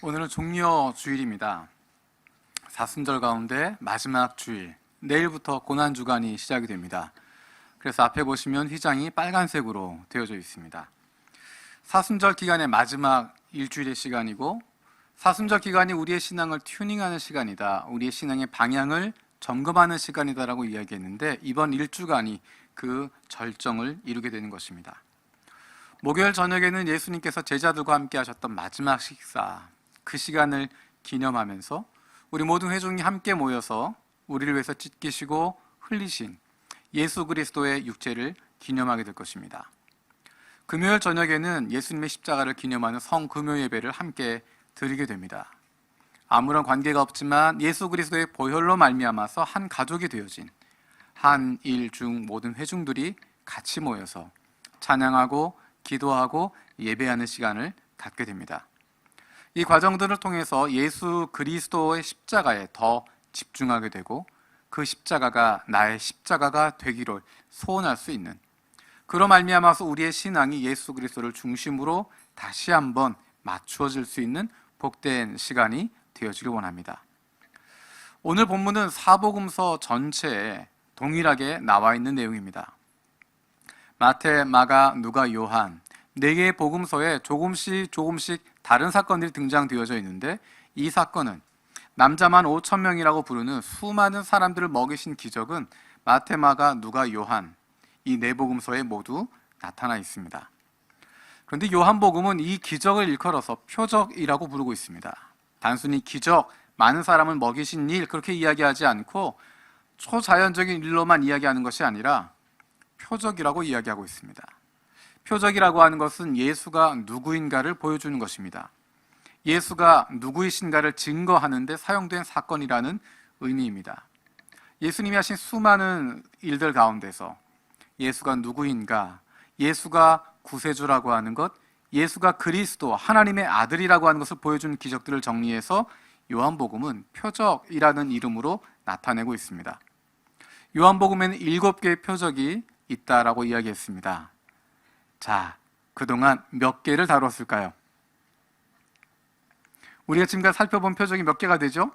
오늘은 종려 주일입니다. 사순절 가운데 마지막 주일, 내일부터 고난주간이 시작이 됩니다. 그래서 앞에 보시면 휘장이 빨간색으로 되어져 있습니다. 사순절 기간의 마지막 일주일의 시간이고, 사순절 기간이 우리의 신앙을 튜닝하는 시간이다, 우리의 신앙의 방향을 점검하는 시간이다라고 이야기했는데, 이번 일주간이 그 절정을 이루게 되는 것입니다. 목요일 저녁에는 예수님께서 제자들과 함께 하셨던 마지막 식사, 그 시간을 기념하면서 우리 모든 회중이 함께 모여서 우리를 위해서 찢기시고 흘리신 예수 그리스도의 육체를 기념하게 될 것입니다. 금요일 저녁에는 예수님의 십자가를 기념하는 성금요 예배를 함께 드리게 됩니다. 아무런 관계가 없지만 예수 그리스도의 보혈로 말미암아서 한 가족이 되어진 한 일 중 모든 회중들이 같이 모여서 찬양하고 기도하고 예배하는 시간을 갖게 됩니다. 이 과정들을 통해서 예수 그리스도의 십자가에 더 집중하게 되고, 그 십자가가 나의 십자가가 되기를 소원할 수 있는, 그로 말미암아서 우리의 신앙이 예수 그리스도를 중심으로 다시 한번 맞추어질 수 있는 복된 시간이 되어지길 원합니다. 오늘 본문은 사복음서 전체에 동일하게 나와 있는 내용입니다. 마태, 마가, 누가, 요한 4개의 복음서에 조금씩 다른 사건들이 등장되어져 있는데, 이 사건은 남자만 5,000명이라고 부르는 수많은 사람들을 먹이신 기적은 마태, 마가, 누가, 요한 이 4복음서에 모두 나타나 있습니다. 그런데 요한복음은 이 기적을 일컬어서 표적이라고 부르고 있습니다. 단순히 기적, 많은 사람을 먹이신 일, 그렇게 이야기하지 않고 초자연적인 일로만 이야기하는 것이 아니라 표적이라고 이야기하고 있습니다. 표적이라고 하는 것은 예수가 누구인가를 보여주는 것입니다. 예수가 누구이신가를 증거하는 데 사용된 사건이라는 의미입니다. 예수님이 하신 수많은 일들 가운데서 예수가 누구인가, 예수가 구세주라고 하는 것, 예수가 그리스도, 하나님의 아들이라고 하는 것을 보여주는 기적들을 정리해서 요한복음은 표적이라는 이름으로 나타내고 있습니다. 요한복음에는 7개의 표적이 있다라고 이야기했습니다. 자, 그동안 몇 개를 다뤘을까요? 우리가 지금까지 살펴본 표적이 몇 개가 되죠?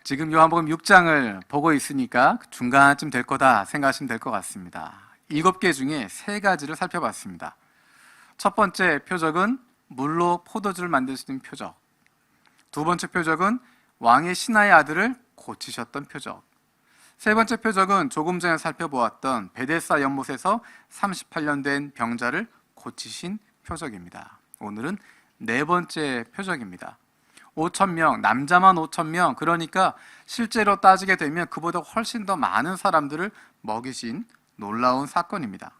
지금 요한복음 6장을 보고 있으니까 중간쯤 될 거다 생각하시면 될 것 같습니다. 7개 중에 3가지를 살펴봤습니다. 첫 번째 표적은 물로 포도주를 만드시는 표적. 두 번째 표적은 왕의 신하의 아들을 고치셨던 표적. 세 번째 표적은 조금 전에 살펴보았던 베데스다 연못에서 38년 된 병자를 고치신 표적입니다. 오늘은 4번째 표적입니다. 5,000명, 남자만 5,000명, 그러니까 실제로 따지게 되면 그보다 훨씬 더 많은 사람들을 먹이신 놀라운 사건입니다.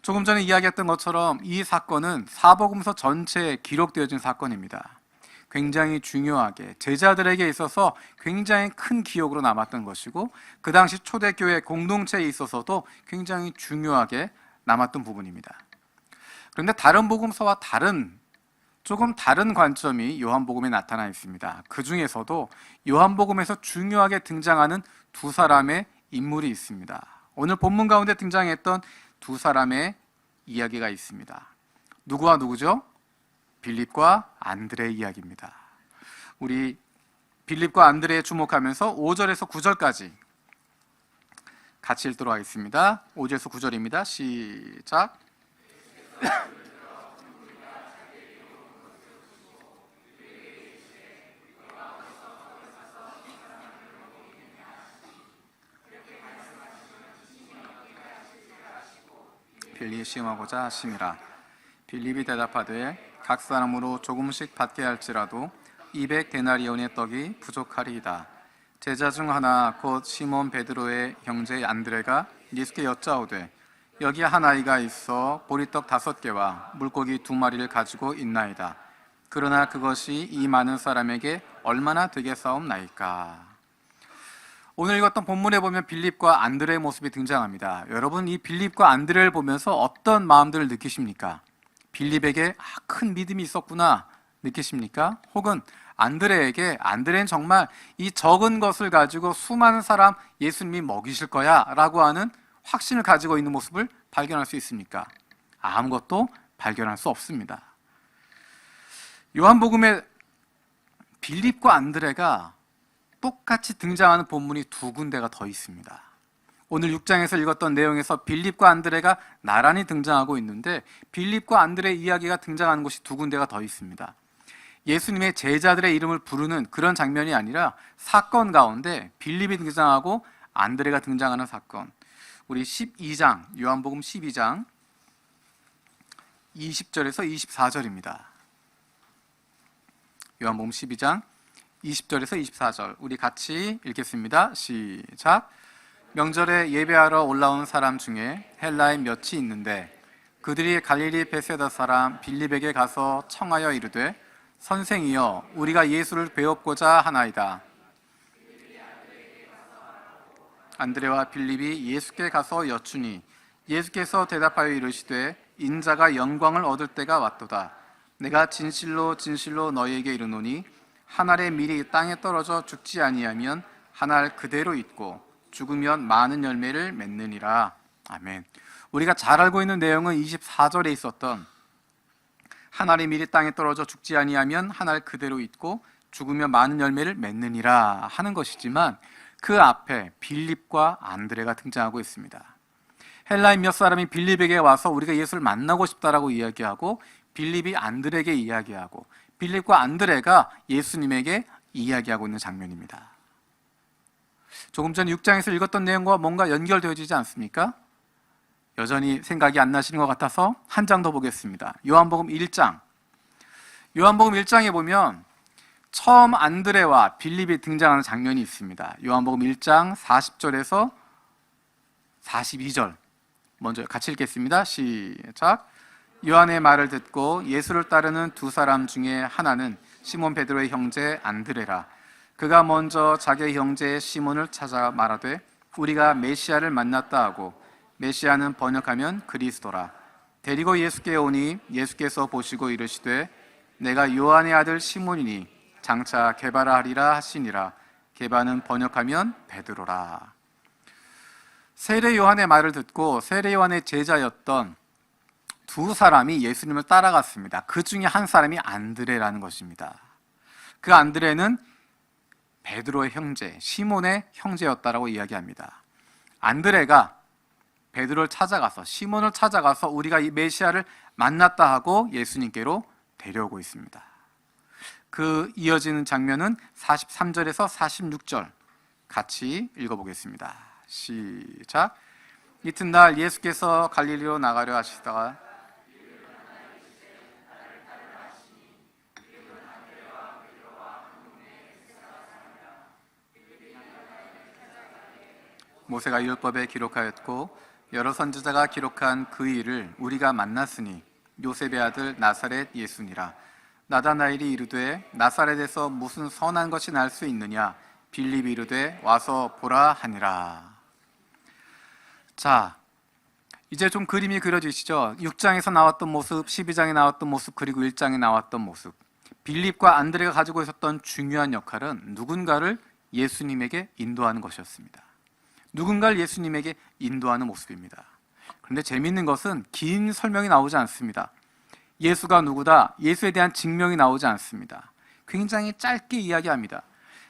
조금 전에 이야기했던 것처럼 이 사건은 사복음서 전체에 기록되어진 사건입니다. 굉장히 중요하게 제자들에게 있어서 굉장히 큰 기억으로 남았던 것이고, 그 당시 초대교회 공동체에 있어서도 굉장히 중요하게 남았던 부분입니다. 그런데 다른 복음서와 조금 다른 관점이 요한복음에 나타나 있습니다. 그 중에서도 요한복음에서 중요하게 등장하는 2 사람의 인물이 있습니다. 오늘 본문 가운데 등장했던 2 사람의 이야기가 있습니다. 누구와 누구죠? 빌립과 안드레의 이야기입니다. 우리 빌립과 안드레에 주목하면서 5절에서 9절까지 같이 읽도록 하겠습니다. 5절에서 9절입니다. 시작. 빌립이 시험하고자 하심이라. 빌립이 대답하되 각 사람으로 조금씩 받게 할지라도 200데나리온의 떡이 부족하리이다. 제자 중 하나 곧 시몬 베드로의 형제 안드레가 예수께 여짜오되 여기 한 아이가 있어 보리떡 5개와 물고기 2마리를 가지고 있나이다. 그러나 그것이 이 많은 사람에게 얼마나 되겠사옵나이까. 오늘 읽었던 본문에 보면 빌립과 안드레의 모습이 등장합니다. 여러분, 이 빌립과 안드레를 보면서 어떤 마음들을 느끼십니까? 빌립에게 큰 믿음이 있었구나 느끼십니까? 혹은 안드레는 정말 이 적은 것을 가지고 수많은 사람 예수님이 먹이실 거야 라고 하는 확신을 가지고 있는 모습을 발견할 수 있습니까? 아무것도 발견할 수 없습니다. 요한복음에 빌립과 안드레가 똑같이 등장하는 본문이 두 군데가 더 있습니다. 오늘 6장에서 읽었던 내용에서 빌립과 안드레가 나란히 등장하고 있는데 빌립과 안드레의 이야기가 등장하는 곳이 두 군데가 더 있습니다. 예수님의 제자들의 이름을 부르는 그런 장면이 아니라 사건 가운데 빌립이 등장하고 안드레가 등장하는 사건. 우리 12장, 요한복음 12장 20절에서 24절입니다. 요한복음 12장 20절에서 24절 우리 같이 읽겠습니다. 시작. 명절에 예배하러 올라온 사람 중에 헬라인 몇이 있는데 그들이 갈릴리 베세다 사람 빌립에게 가서 청하여 이르되 선생이여 우리가 예수를 배웠고자 하나이다. 안드레와 빌립이 예수께 가서 여쭈니 예수께서 대답하여 이르시되 인자가 영광을 얻을 때가 왔도다. 내가 진실로 진실로 너희에게 이르노니 한 알의 밀이 땅에 떨어져 죽지 아니하면 한 알 그대로 있고 죽으면 많은 열매를 맺느니라. 아멘. 우리가 잘 알고 있는 내용은 24절에 있었던 한 알의 밀이 땅에 떨어져 죽지 아니하면 한 알 그대로 있고 죽으면 많은 열매를 맺느니라 하는 것이지만 그 앞에 빌립과 안드레가 등장하고 있습니다. 헬라인 몇 사람이 빌립에게 와서 우리가 예수를 만나고 싶다라고 이야기하고 빌립이 안드레에게 이야기하고 빌립과 안드레가 예수님에게 이야기하고 있는 장면입니다. 조금 전 6장에서 읽었던 내용과 뭔가 연결되어지지 않습니까? 여전히 생각이 안 나시는 것 같아서 한 장 더 보겠습니다. 요한복음 1장. 요한복음 1장에 보면 처음 안드레와 빌립이 등장하는 장면이 있습니다. 요한복음 1장 40절에서 42절 먼저 같이 읽겠습니다. 시작. 요한의 말을 듣고 예수를 따르는 두 사람 중에 하나는 시몬 베드로의 형제 안드레라. 그가 먼저 자기의 형제 시몬을 찾아 말하되 우리가 메시아를 만났다 하고 메시아는 번역하면 그리스도라. 데리고 예수께 오니 예수께서 보시고 이르시되 내가 요한의 아들 시몬이니 장차 게바라 하리라 하시니라. 게바는 번역하면 베드로라. 세례 요한의 말을 듣고 세례 요한의 제자였던 두 사람이 예수님을 따라갔습니다. 그 중에 한 사람이 안드레라는 것입니다. 그 안드레는 베드로의 형제, 시몬의 형제였다라고 이야기합니다. 안드레가 베드로를 찾아가서 시몬을 찾아가서 우리가 이 메시아를 만났다 하고 예수님께로 데려오고 있습니다. 그 이어지는 장면은 43절에서 46절 같이 읽어보겠습니다. 시작. 이튿날 예수께서 갈릴리로 나가려 하시다가 모세가 율법에 기록하였고 여러 선지자가 기록한 그 일을 우리가 만났으니 요셉의 아들 나사렛 예수니라. 나다나엘이 이르되 나사렛에서 무슨 선한 것이 날 수 있느냐. 빌립이 이르되 와서 보라 하니라. 자, 이제 좀 그림이 그려지시죠? 6장에서 나왔던 모습, 12장에 나왔던 모습, 그리고 1장에 나왔던 모습. 빌립과 안드레가 가지고 있었던 중요한 역할은 누군가를 예수님에게 인도하는 것이었습니다. 누군가를 예수님에게 인도하는 모습입니다. 그런데 재미있는 것은 긴 설명이 나오지 않습니다. 예수가 누구다, 예수에 대한 증명이 나오지 않습니다. 굉장히 짧게 이야기합니다.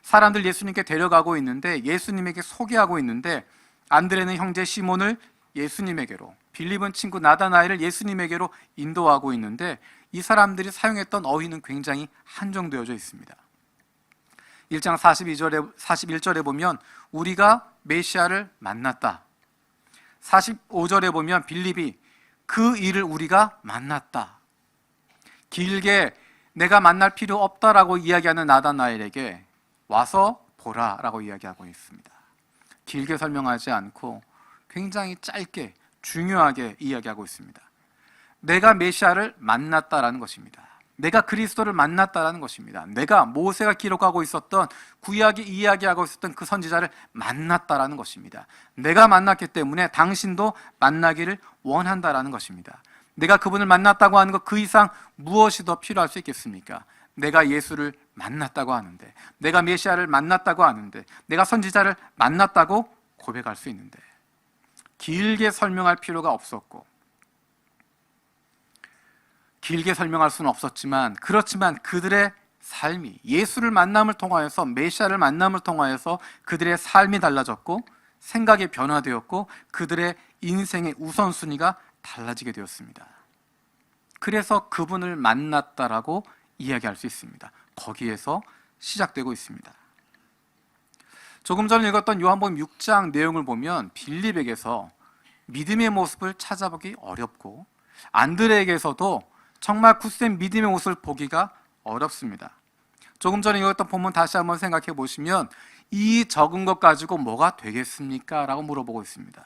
사람들 예수님께 데려가고 있는데 예수님에게 소개하고 있는데 안드레는 형제 시몬을 예수님에게로, 빌립은 친구 나다나엘을 예수님에게로 인도하고 있는데 이 사람들이 사용했던 어휘는 굉장히 한정되어져 있습니다. 1장 41절에 보면 우리가 메시아를 만났다. 45절에 보면 빌립이 그 일을 우리가 만났다. 길게 내가 만날 필요 없다라고 이야기하는 나다나엘에게 와서 보라라고 이야기하고 있습니다. 길게 설명하지 않고 굉장히 짧게 중요하게 이야기하고 있습니다. 내가 메시아를 만났다라는 것입니다. 내가 그리스도를 만났다라는 것입니다. 내가 모세가 기록하고 있었던 구약이 이야기하고 있었던 그 선지자를 만났다라는 것입니다. 내가 만났기 때문에 당신도 만나기를 원한다라는 것입니다. 내가 그분을 만났다고 하는 것 그 이상 무엇이 더 필요할 수 있겠습니까? 내가 예수를 만났다고 하는데, 내가 메시아를 만났다고 하는데, 내가 선지자를 만났다고 고백할 수 있는데 길게 설명할 필요가 없었고 길게 설명할 수는 없었지만, 그렇지만 그들의 삶이 예수를 만남을 통하여서, 메시아를 만남을 통하여서 그들의 삶이 달라졌고 생각이 변화되었고 그들의 인생의 우선순위가 달라지게 되었습니다. 그래서 그분을 만났다라고 이야기할 수 있습니다. 거기에서 시작되고 있습니다. 조금 전에 읽었던 요한복음 6장 내용을 보면 빌립에게서 믿음의 모습을 찾아보기 어렵고 안드레에게서도 정말 굳센 믿음의 모습을 보기가 어렵습니다. 조금 전에 읽었던 본문 다시 한번 생각해 보시면 이 적은 것 가지고 뭐가 되겠습니까? 라고 물어보고 있습니다.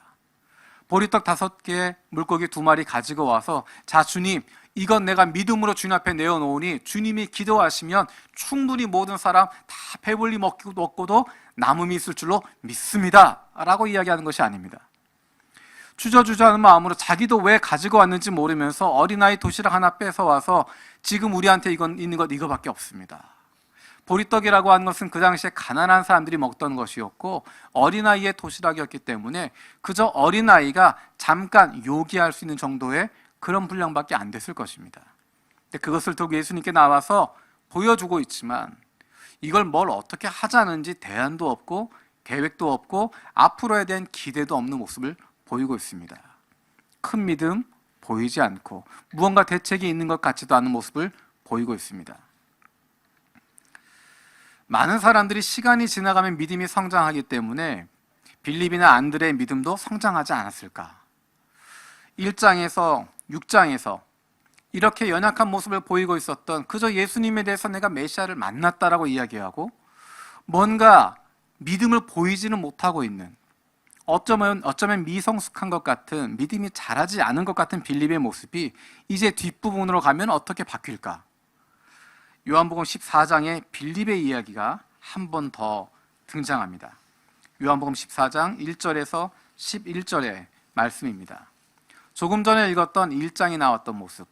보리떡 5개, 물고기 2마리 가지고 와서, 자 주님, 이건 내가 믿음으로 주님 앞에 내어놓으니 주님이 기도하시면 충분히 모든 사람 다 배불리 먹고도 남음이 있을 줄로 믿습니다 라고 이야기하는 것이 아닙니다. 주저주저하는 마음으로 자기도 왜 가지고 왔는지 모르면서 어린아이 도시락 하나 뺏어와서 지금 우리한테 있는 것 이거밖에 없습니다. 보리떡이라고 하는 것은 그 당시에 가난한 사람들이 먹던 것이었고 어린아이의 도시락이었기 때문에 그저 어린아이가 잠깐 요기할 수 있는 정도의 그런 분량밖에 안 됐을 것입니다. 근데 그것을 두고 예수님께 나와서 보여주고 있지만 이걸 뭘 어떻게 하자는지 대안도 없고 계획도 없고 앞으로에 대한 기대도 없는 모습을 보이고 있습니다. 큰 믿음 보이지 않고 무언가 대책이 있는 것 같지도 않은 모습을 보이고 있습니다. 많은 사람들이 시간이 지나가면 믿음이 성장하기 때문에 빌립이나 안드레의 믿음도 성장하지 않았을까? 1장에서 6장에서 이렇게 연약한 모습을 보이고 있었던 그저 예수님에 대해서 내가 메시아를 만났다라고 이야기하고 뭔가 믿음을 보이지는 못하고 있는, 어쩌면 미성숙한 것 같은, 믿음이 자라지 않은 것 같은 빌립의 모습이 이제 뒷부분으로 가면 어떻게 바뀔까? 요한복음 14장에 빌립의 이야기가 한 번 더 등장합니다. 요한복음 14장 1절에서 11절의 말씀입니다. 조금 전에 읽었던 1장에 나왔던 모습,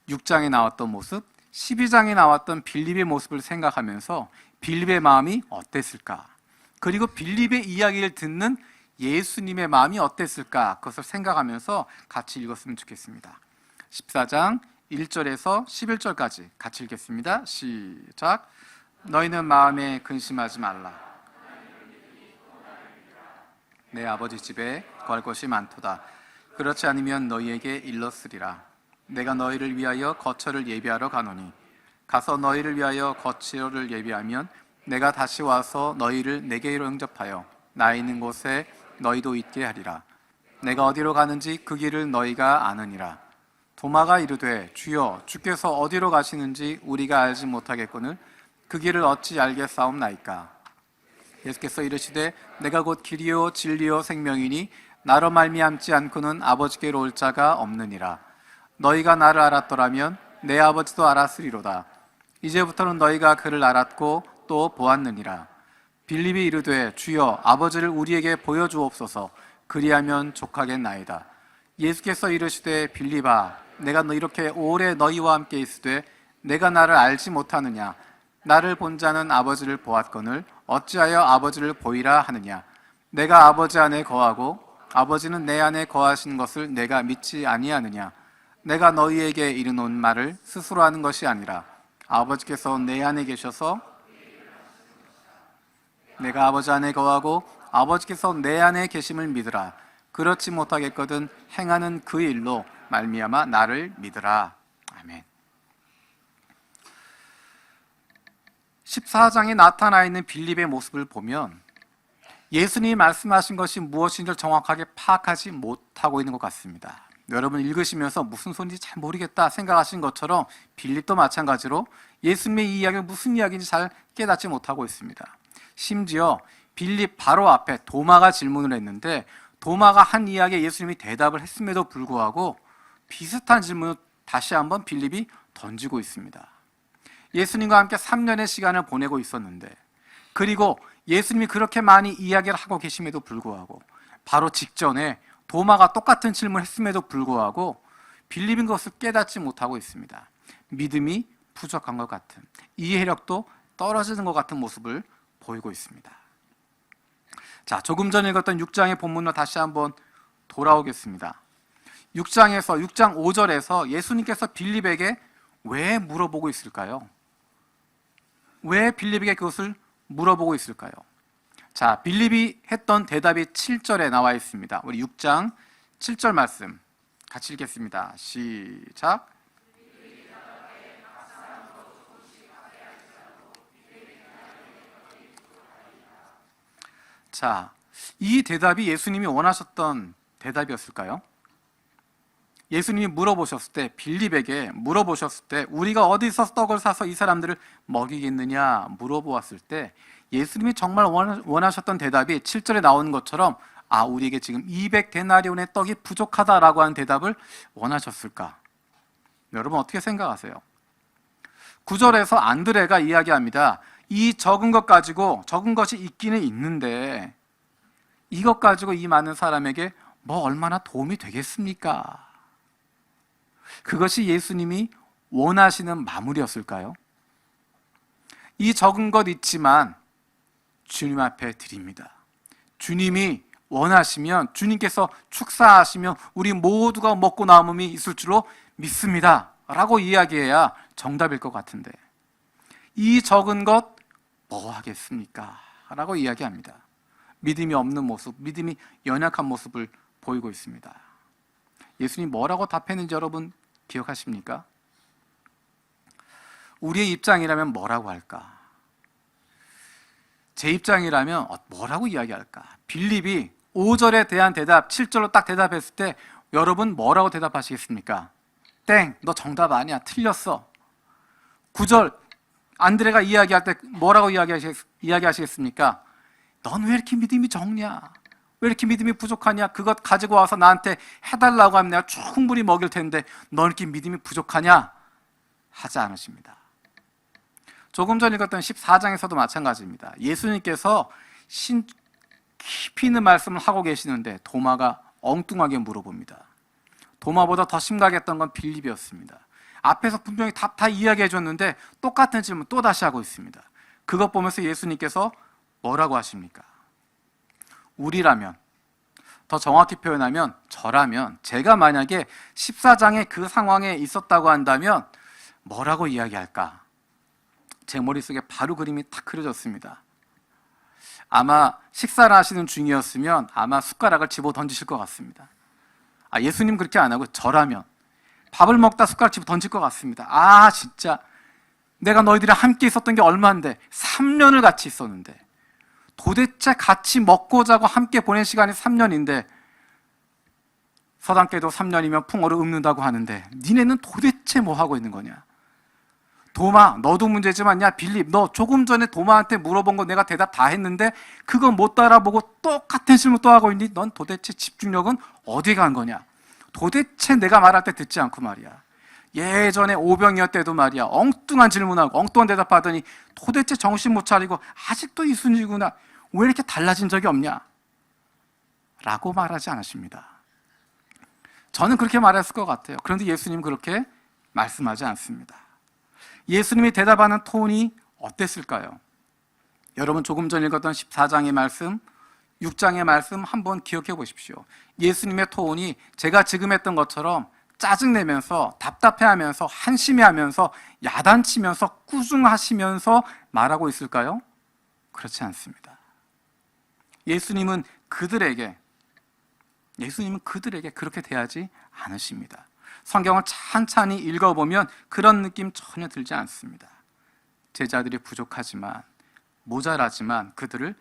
6장에 나왔던 모습, 12장에 나왔던 빌립의 모습을 생각하면서 빌립의 마음이 어땠을까? 그리고 빌립의 이야기를 듣는 예수님의 마음이 어땠을까? 그것을 생각하면서 같이 읽었으면 좋겠습니다. 14장 1절에서 11절까지 같이 읽겠습니다. 시작. 너희는 마음에 근심하지 말라. 내 아버지 집에 거할 것이 많도다. 그렇지 않으면 너희에게 일렀으리라. 내가 너희를 위하여 거처를 예비하러 가노니 가서 너희를 위하여 거처를 예비하면 내가 다시 와서 너희를 내게로 영접하여 나 있는 곳에 너희도 있게 하리라. 내가 어디로 가는지 그 길을 너희가 아느니라. 도마가 이르되 주여 주께서 어디로 가시는지 우리가 알지 못하겠거늘 그 길을 어찌 알겠사옵나이까? 예수께서 이르시되 내가 곧 길이요 진리요 생명이니 나로 말미암지 않고는 아버지께로 올 자가 없느니라. 너희가 나를 알았더라면 내 아버지도 알았으리로다. 이제부터는 너희가 그를 알았고 또 보았느니라. 빌립이 이르되 주여 아버지를 우리에게 보여주옵소서. 그리하면 족하겠나이다. 예수께서 이르시되 빌립아 내가 이렇게 오래 너희와 함께 있으되 내가 나를 알지 못하느냐? 나를 본 자는 아버지를 보았거늘 어찌하여 아버지를 보이라 하느냐? 내가 아버지 안에 거하고 아버지는 내 안에 거하신 것을 내가 믿지 아니하느냐? 내가 너희에게 이르놓은 말을 스스로 하는 것이 아니라 아버지께서 내 안에 계셔서 내가 아버지 안에 거하고 아버지께서 내 안에 계심을 믿으라. 그렇지 못하겠거든 행하는 그 일로 말미암아 나를 믿으라. 아멘. 14장에 나타나 있는 빌립의 모습을 보면 예수님이 말씀하신 것이 무엇인지를 정확하게 파악하지 못하고 있는 것 같습니다. 여러분 읽으시면서 무슨 소리인지 잘 모르겠다 생각하신 것처럼 빌립도 마찬가지로 예수님의 이야기가 무슨 이야기인지 잘 깨닫지 못하고 있습니다. 심지어 빌립 바로 앞에 도마가 질문을 했는데 도마가 한 이야기에 예수님이 대답을 했음에도 불구하고 비슷한 질문을 다시 한번 빌립이 던지고 있습니다. 예수님과 함께 3년의 시간을 보내고 있었는데, 그리고 예수님이 그렇게 많이 이야기를 하고 계심에도 불구하고 바로 직전에 도마가 똑같은 질문을 했음에도 불구하고 빌립인 것을 깨닫지 못하고 있습니다. 믿음이 부족한 것 같은, 이해력도 떨어지는 것 같은 모습을 보이고 있습니다. 자, 조금 전에 읽었던 6장의 본문으로 다시 한번 돌아오겠습니다. 6장 5절에서 예수님께서 빌립에게 왜 물어보고 있을까요? 왜 빌립에게 그것을 물어보고 있을까요? 자, 빌립이 했던 대답이 7절에 나와 있습니다. 우리 6장 7절 말씀 같이 읽겠습니다. 시작. 자, 이 대답이 예수님이 원하셨던 대답이었을까요? 예수님이 물어보셨을 때, 빌립에게 물어보셨을 때 우리가 어디서 떡을 사서 이 사람들을 먹이겠느냐 물어보았을 때 예수님이 정말 원하셨던 대답이 7절에 나오는 것처럼 우리에게 지금 200데나리온의 떡이 부족하다라고 하는 대답을 원하셨을까? 여러분 어떻게 생각하세요? 9절에서 안드레가 이야기합니다. 이 적은 것 가지고, 적은 것이 있기는 있는데 이것 가지고 이 많은 사람에게 뭐 얼마나 도움이 되겠습니까? 그것이 예수님이 원하시는 마무리였을까요? 이 적은 것 있지만 주님 앞에 드립니다. 주님이 원하시면, 주님께서 축사하시면 우리 모두가 먹고 남음이 있을 줄로 믿습니다 라고 이야기해야 정답일 것 같은데, 이 적은 것 뭐 하겠습니까? 라고 이야기합니다. 믿음이 없는 모습, 믿음이 연약한 모습을 보이고 있습니다. 예수님 뭐라고 답했는지 여러분 기억하십니까? 우리의 입장이라면 뭐라고 할까? 제 입장이라면 뭐라고 이야기할까? 빌립이 5절에 대한 대답, 7절로 딱 대답했을 때 여러분 뭐라고 대답하시겠습니까? 땡, 너 정답 아니야, 틀렸어. 9절 안드레가 이야기할 때 뭐라고 이야기하시겠습니까? 넌 왜 이렇게 믿음이 적냐? 왜 이렇게 믿음이 부족하냐? 그것 가지고 와서 나한테 해달라고 하면 내가 충분히 먹일 텐데 넌 이렇게 믿음이 부족하냐? 하지 않으십니다. 조금 전 읽었던 14장에서도 마찬가지입니다. 예수님께서 깊이 있는 말씀을 하고 계시는데 도마가 엉뚱하게 물어봅니다. 도마보다 더 심각했던 건 빌립이었습니다. 앞에서 분명히 답 다 이야기해 줬는데 똑같은 질문 또 다시 하고 있습니다. 그것 보면서 예수님께서 뭐라고 하십니까? 우리라면, 더 정확히 표현하면 저라면, 제가 만약에 14장의 그 상황에 있었다고 한다면 뭐라고 이야기할까? 제 머릿속에 바로 그림이 탁 그려졌습니다. 아마 식사를 하시는 중이었으면 아마 숟가락을 집어 던지실 것 같습니다. 예수님 그렇게 안 하고 저라면 밥을 먹다 숟가락 집어 던질 것 같습니다. 진짜 내가 너희들이랑 함께 있었던 게 얼마인데, 3년을 같이 있었는데, 도대체 같이 먹고 자고 함께 보낸 시간이 3년인데, 서당께도 3년이면 풍어를 읊는다고 하는데 니네는 도대체 뭐 하고 있는 거냐? 도마, 너도 문제지만 야 빌립, 너 조금 전에 도마한테 물어본 거 내가 대답 다 했는데 그거 못 따라보고 똑같은 질문 또 하고 있니? 넌 도대체 집중력은 어디 간 거냐? 도대체 내가 말할 때 듣지 않고 말이야. 예전에 오병이어 때도 말이야, 엉뚱한 질문하고 엉뚱한 대답하더니 도대체 정신 못 차리고 아직도 이 순위구나, 왜 이렇게 달라진 적이 없냐? 라고 말하지 않으십니다. 저는 그렇게 말했을 것 같아요. 그런데 예수님 그렇게 말씀하지 않습니다. 예수님이 대답하는 톤이 어땠을까요? 여러분 조금 전 읽었던 14장의 말씀, 6장의 말씀 한번 기억해 보십시오. 예수님의 톤이 제가 지금 했던 것처럼 짜증내면서 답답해하면서 한심해하면서 야단치면서 꾸중하시면서 말하고 있을까요? 그렇지 않습니다. 예수님은 그들에게 그렇게 대하지 않으십니다. 성경을 찬찬히 읽어보면 그런 느낌 전혀 들지 않습니다. 제자들이 부족하지만, 모자라지만 그들을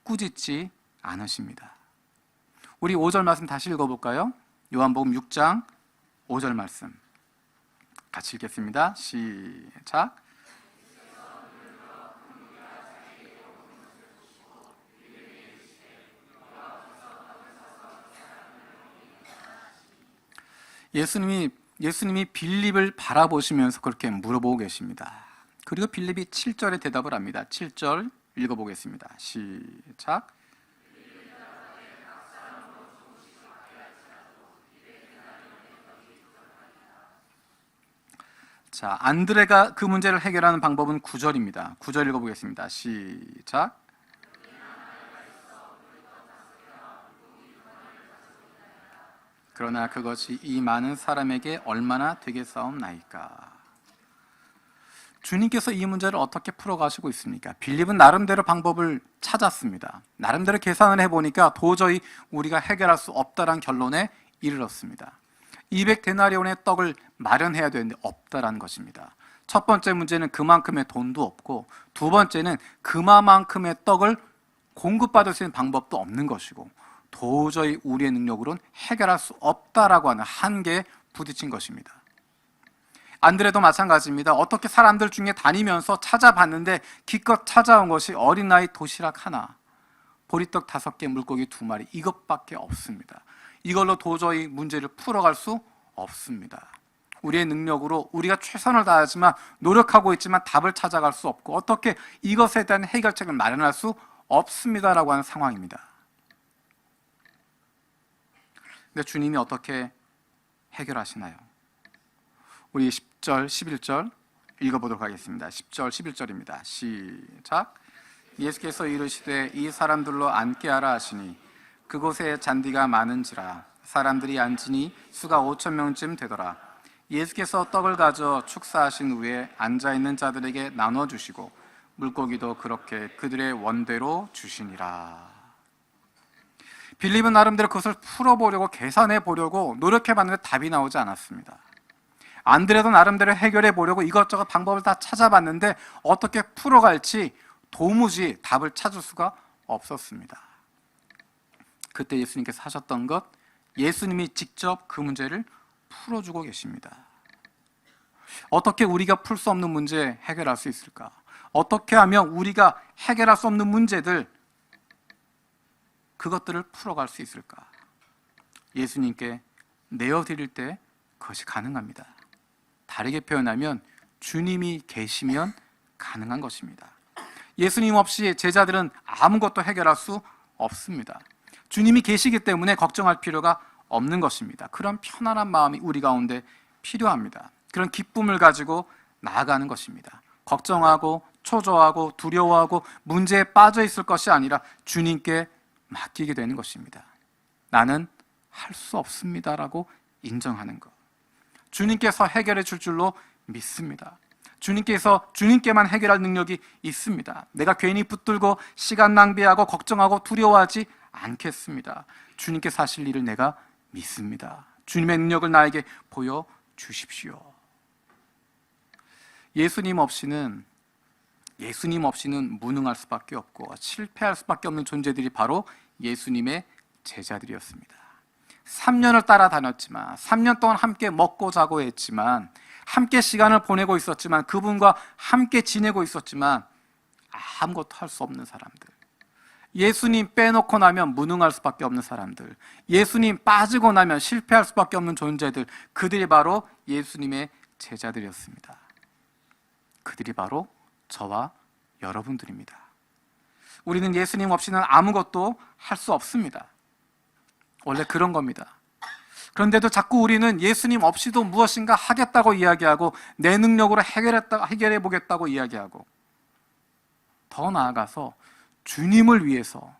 꾸짖지 않으십니다. 우리 5절 말씀 다시 읽어볼까요? 요한복음 6장 5절 말씀 같이 읽겠습니다. 시작. 예수님이 빌립을 바라보시면서 그렇게 물어보고 계십니다. 그리고 빌립이 7절에 대답을 합니다. 7절 읽어보겠습니다. 시작. 자, 안드레가 그 문제를 해결하는 방법은 9절입니다. 9절 읽어보겠습니다. 시작. 그러나 그것이 이 많은 사람에게 얼마나 되겠사옵나이까. 주님께서 이 문제를 어떻게 풀어가시고 있습니까? 빌립은 나름대로 방법을 찾았습니다. 나름대로 계산을 해보니까 도저히 우리가 해결할 수 없다란 결론에 이르렀습니다. 200데나리온의 떡을 마련해야 되는데 없다라는 것입니다. 첫 번째 문제는 그만큼의 돈도 없고, 두 번째는 그만큼의 떡을 공급받을 수 있는 방법도 없는 것이고, 도저히 우리의 능력으로는 해결할 수 없다라고 하는 한계에 부딪힌 것입니다. 안드레도 마찬가지입니다. 어떻게 사람들 중에 다니면서 찾아봤는데 기껏 찾아온 것이 어린아이 도시락 하나, 보리떡 5개, 물고기 2마리, 이것밖에 없습니다. 이걸로 도저히 문제를 풀어갈 수 없습니다. 우리의 능력으로 우리가 최선을 다하지만, 노력하고 있지만 답을 찾아갈 수 없고, 어떻게 이것에 대한 해결책을 마련할 수 없습니다라고 하는 상황입니다. 근데 주님이 어떻게 해결하시나요? 우리 10절, 11절 읽어보도록 하겠습니다. 10절, 11절입니다. 시작. 예수께서 이르시되 이 사람들로 앉게 하라 하시니 그곳에 잔디가 많은지라 사람들이 앉으니 수가 5,000명쯤 되더라. 예수께서 떡을 가져 축사하신 후에 앉아있는 자들에게 나눠주시고 물고기도 그렇게 그들의 원대로 주시니라. 빌립은 나름대로 그것을 풀어보려고 계산해 보려고 노력해봤는데 답이 나오지 않았습니다. 안드레도 나름대로 해결해 보려고 이것저것 방법을 다 찾아봤는데 어떻게 풀어갈지 도무지 답을 찾을 수가 없었습니다. 그때 예수님께서 하셨던 것, 예수님이 직접 그 문제를 풀어주고 계십니다. 어떻게 우리가 풀 수 없는 문제 해결할 수 있을까? 어떻게 하면 우리가 해결할 수 없는 문제들, 그것들을 풀어갈 수 있을까? 예수님께 내어드릴 때 그것이 가능합니다. 다르게 표현하면 주님이 계시면 가능한 것입니다. 예수님 없이 제자들은 아무것도 해결할 수 없습니다. 주님이 계시기 때문에 걱정할 필요가 없는 것입니다. 그런 편안한 마음이 우리 가운데 필요합니다. 그런 기쁨을 가지고 나아가는 것입니다. 걱정하고 초조하고 두려워하고 문제에 빠져 있을 것이 아니라 주님께 맡기게 되는 것입니다. 나는 할 수 없습니다라고 인정하는 것. 주님께서 해결해 줄 줄로 믿습니다. 주님께만 해결할 능력이 있습니다. 내가 괜히 붙들고 시간 낭비하고 걱정하고 두려워하지 않겠습니다. 주님께서 하실 일을 내가 믿습니다. 주님의 능력을 나에게 보여주십시오. 예수님 없이는 무능할 수밖에 없고 실패할 수밖에 없는 존재들이 바로 예수님의 제자들이었습니다. 3년을 따라다녔지만, 3년 동안 함께 먹고 자고 했지만, 함께 시간을 보내고 있었지만, 그분과 함께 지내고 있었지만 아무것도 할 수 없는 사람들, 예수님 빼놓고 나면 무능할 수밖에 없는 사람들, 예수님 빠지고 나면 실패할 수밖에 없는 존재들, 그들이 바로 예수님의 제자들이었습니다. 그들이 바로 저와 여러분들입니다. 우리는 예수님 없이는 아무것도 할 수 없습니다. 원래 그런 겁니다. 그런데도 자꾸 우리는 예수님 없이도 무엇인가 하겠다고 이야기하고 내 능력으로 해결해 보겠다고 이야기하고, 더 나아가서 주님을 위해서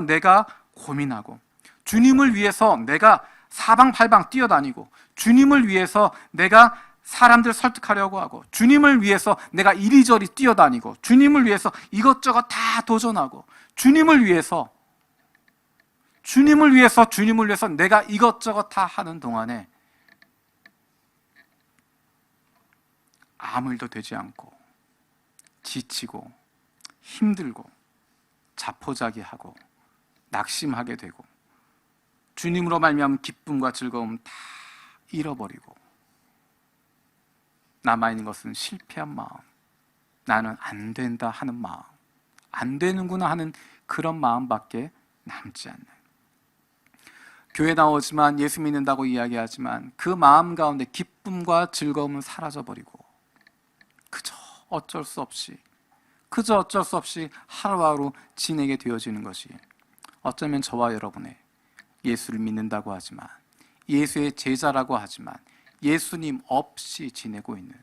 내가 고민하고, 주님을 위해서 내가 사방팔방 뛰어다니고, 주님을 위해서 내가 사람들 설득하려고 하고, 주님을 위해서 내가 이리저리 뛰어다니고, 주님을 위해서 이것저것 다 도전하고, 주님을 위해서 내가 이것저것 다 하는 동안에 아무 일도 되지 않고 지치고 힘들고 자포자기하고 낙심하게 되고, 주님으로 말미암은 기쁨과 즐거움 다 잃어버리고 남아있는 것은 실패한 마음, 나는 안 된다 하는 마음, 안 되는구나 하는 그런 마음밖에 남지 않는, 교회 나오지만 예수 믿는다고 이야기하지만 그 마음 가운데 기쁨과 즐거움은 사라져버리고 그저 어쩔 수 없이 하루하루 지내게 되어지는 것이, 어쩌면 저와 여러분의 예수를 믿는다고 하지만, 예수의 제자라고 하지만 예수님 없이 지내고 있는,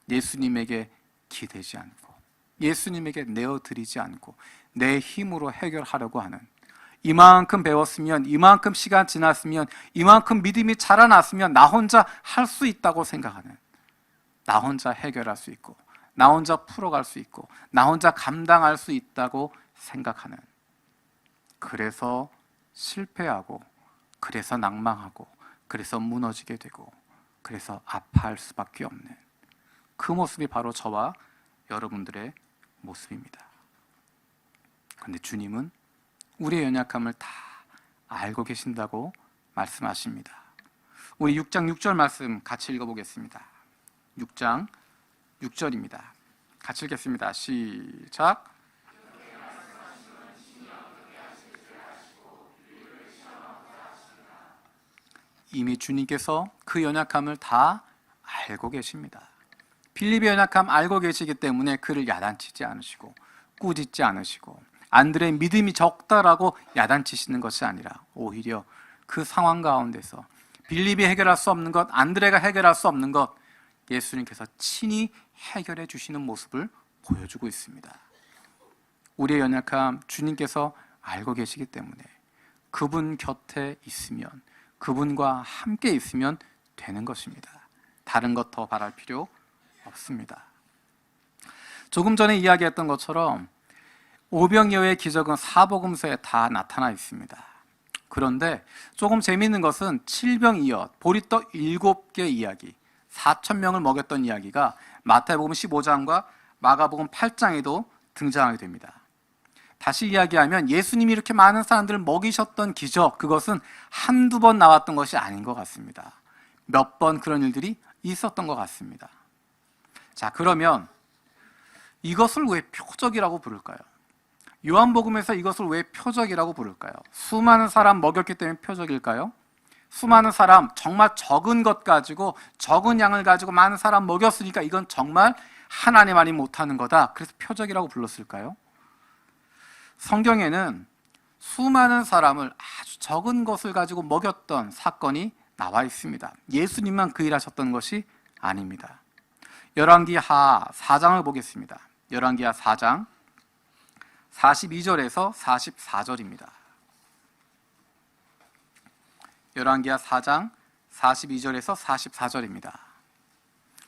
예수님에게 기대지 않고 예수님에게 내어드리지 않고 내 힘으로 해결하려고 하는 이만큼 배웠으면, 이만큼 시간 지났으면, 이만큼 믿음이 자라났으면 나 혼자 할 수 있다고 생각하는, 나 혼자 해결할 수 있고, 나 혼자 풀어갈 수 있고, 나 혼자 감당할 수 있다고 생각하는, 그래서 실패하고, 그래서 낭망하고, 그래서 무너지게 되고, 그래서 아파할 수밖에 없는 그 모습이 바로 저와 여러분들의 모습입니다. 그런데 주님은 우리의 연약함을 다 알고 계신다고 말씀하십니다. 우리 6장 6절 말씀 같이 읽어보겠습니다. 6장 6절입니다. 같이 읽겠습니다. 시작. 이미 주님께서 그 연약함을 다 알고 계십니다. 빌립의 연약함 알고 계시기 때문에 그를 야단치지 않으시고 꾸짖지 않으시고 안드레의 믿음이 적다라고 야단치시는 것이 아니라 오히려 그 상황 가운데서 빌립이 해결할 수 없는 것, 안드레가 해결할 수 없는 것, 예수님께서 친히 해결해 주시는 모습을 보여주고 있습니다. 우리의 연약함 주님께서 알고 계시기 때문에 그분 곁에 있으면, 그분과 함께 있으면 되는 것입니다. 다른 것 더 바랄 필요 없습니다. 조금 전에 이야기했던 것처럼 오병이어의 기적은 사복음서에 다 나타나 있습니다. 그런데 조금 재미있는 것은 칠병이어 보리떡 7개 이야기, 4,000명을 먹였던 이야기가 마태복음 15장과 마가복음 8장에도 등장하게 됩니다. 다시 이야기하면 예수님이 이렇게 많은 사람들을 먹이셨던 기적, 그것은 한두 번 나왔던 것이 아닌 것 같습니다. 몇 번 그런 일들이 있었던 것 같습니다. 자, 그러면 이것을 왜 표적이라고 부를까요? 요한복음에서 이것을 왜 표적이라고 부를까요? 수많은 사람 먹였기 때문에 표적일까요? 수많은 사람, 정말 적은 것 가지고, 적은 양을 가지고 많은 사람 먹였으니까 이건 정말 하나님만이 못하는 거다, 그래서 표적이라고 불렀을까요? 성경에는 수많은 사람을 아주 적은 것을 가지고 먹였던 사건이 나와 있습니다. 예수님만 그 일하셨던 것이 아닙니다. 열왕기하 4장을 보겠습니다. 열왕기하 4장 42절에서 44절입니다. 열왕기하 4장 42절에서 44절입니다.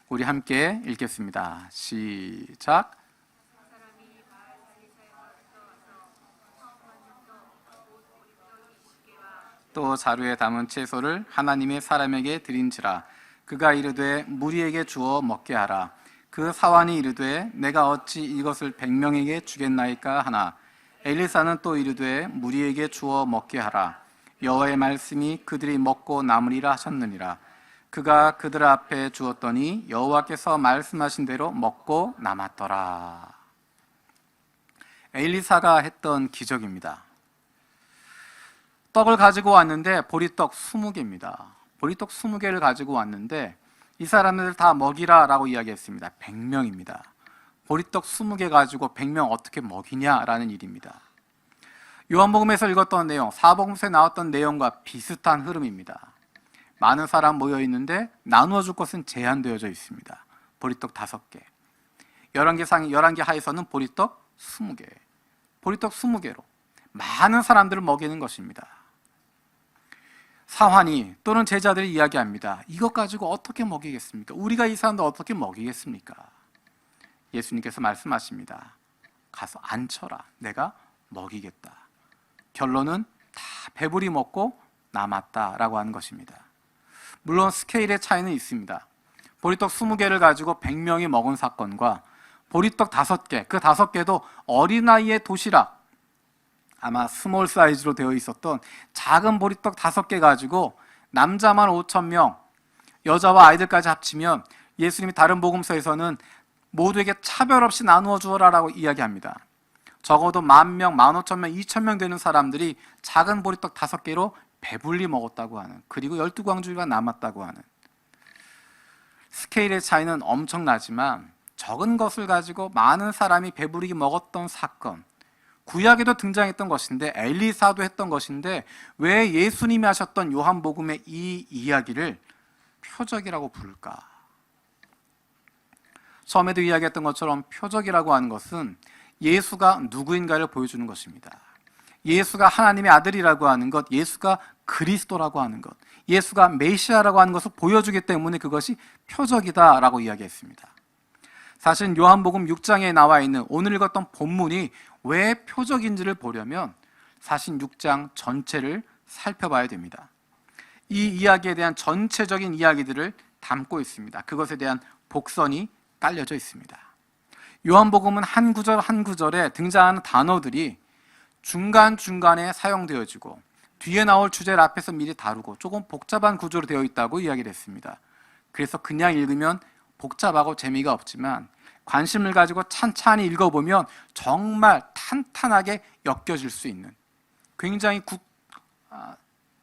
우리 함께 읽겠습니다. 시작. 또 자루에 담은 채소를 하나님의 사람에게 드린지라. 그가 이르되 무리에게 주어 먹게 하라. 그 사환이 이르되 내가 어찌 이것을 100명에게 주겠나이까 하나. 엘리사는 또 이르되 무리에게 주어 먹게 하라. 여호와의 말씀이 그들이 먹고 남으리라 하셨느니라. 그가 그들 앞에 주었더니 여호와께서 말씀하신 대로 먹고 남았더라. 엘리사가 했던 기적입니다. 떡을 가지고 왔는데 보리떡 20개입니다. 보리떡 20개를 가지고 왔는데 이 사람들 다 먹이라 라고 이야기했습니다. 100명입니다. 보리떡 20개 가지고 100명 어떻게 먹이냐라는 일입니다. 요한복음에서 읽었던 내용, 사복음서에 나왔던 내용과 비슷한 흐름입니다. 많은 사람 모여 있는데 나누어 줄 것은 제한되어져 있습니다. 보리떡 5개. 열왕기하에서는 보리떡 20개. 보리떡 20개로 많은 사람들을 먹이는 것입니다. 사환이 또는 제자들이 이야기합니다. 이것 가지고 어떻게 먹이겠습니까? 우리가 이 사람들 어떻게 먹이겠습니까? 예수님께서 말씀하십니다. 가서 앉혀라. 내가 먹이겠다. 결론은 다 배부리 먹고 남았다라고 하는 것입니다. 물론 스케일의 차이는 있습니다. 보리떡 20개를 가지고 100명이 먹은 사건과 보리떡 5개, 그 5개도 어린아이의 도시락, 아마 스몰 사이즈로 되어 있었던 작은 보리떡 5개 가지고 남자만 5,000명, 여자와 아이들까지 합치면 예수님이 다른 복음서에서는 모두에게 차별 없이 나누어 주어라라고 이야기합니다. 적어도 10,000명, 15,000명, 2,000명 되는 사람들이 작은 보리떡 5개로 배불리 먹었다고 하는, 그리고 12광주리가 남았다고 하는. 스케일의 차이는 엄청나지만 적은 것을 가지고 많은 사람이 배부르게 먹었던 사건, 구약에도 등장했던 것인데 엘리사도 했던 것인데 왜 예수님이 하셨던 요한복음의 이 이야기를 표적이라고 부를까? 처음에도 이야기했던 것처럼 표적이라고 하는 것은 예수가 누구인가를 보여주는 것입니다. 예수가 하나님의 아들이라고 하는 것, 예수가 그리스도라고 하는 것, 예수가 메시아라고 하는 것을 보여주기 때문에 그것이 표적이다라고 이야기했습니다. 사실 요한복음 6장에 나와 있는 오늘 읽었던 본문이 왜 표적인지를 보려면 사실 6장 전체를 살펴봐야 됩니다. 이 이야기에 대한 전체적인 이야기들을 담고 있습니다. 그것에 대한 복선이 깔려져 있습니다. 요한복음은 한 구절 한 구절에 등장하는 단어들이 중간중간에 사용되어지고 뒤에 나올 주제를 앞에서 미리 다루고 조금 복잡한 구조로 되어 있다고 이야기를 했습니다. 그래서 그냥 읽으면 복잡하고 재미가 없지만 관심을 가지고 찬찬히 읽어보면 정말 탄탄하게 엮여질 수 있는 굉장히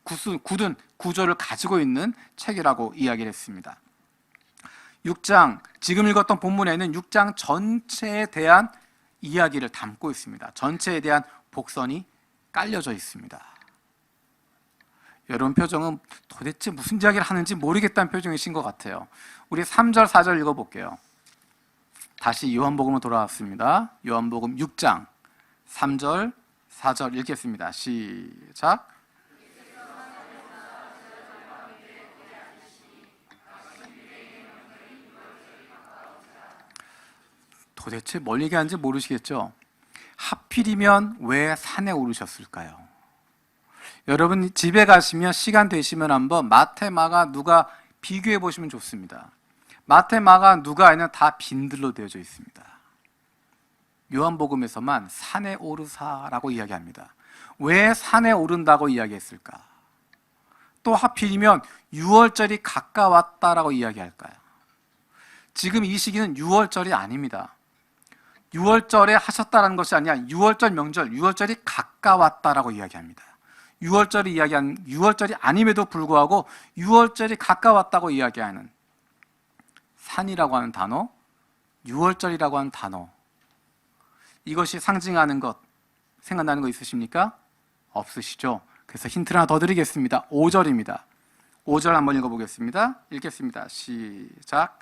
굳은 구조를 가지고 있는 책이라고 이야기를 했습니다. 6장, 지금 읽었던 본문에는 6장 전체에 대한 이야기를 담고 있습니다. 전체에 대한 복선이 깔려져 있습니다. 여러분 표정은 도대체 무슨 이야기를 하는지 모르겠다는 표정이신 것 같아요. 우리 3절, 4절 읽어볼게요. 다시 요한복음으로 돌아왔습니다. 요한복음 6장 3절, 4절 읽겠습니다. 시작. 도대체 뭘 얘기하는지 모르시겠죠? 하필이면 왜 산에 오르셨을까요? 여러분 집에 가시면 시간 되시면 한번 마태, 마가, 누가 비교해 보시면 좋습니다. 마태, 마가, 누가에는 다 빈들로 되어져 있습니다. 요한복음에서만 산에 오르사라고 이야기합니다. 왜 산에 오른다고 이야기했을까? 또 하필이면 6월절이 가까웠다라고 이야기할까요? 지금 이 시기는 6월절이 아닙니다. 6월절에 하셨다는 것이 아니라 6월절 명절, 6월절이 가까웠다라고 이야기합니다. 6월절이 아님에도 불구하고 6월절이 가까웠다고 이야기하는 산이라고 하는 단어, 6월절이라고 하는 단어, 이것이 상징하는 것 생각나는 거 있으십니까? 없으시죠? 그래서 힌트를 하나 더 드리겠습니다. 5절입니다. 5절 한번 읽어보겠습니다. 읽겠습니다. 시작.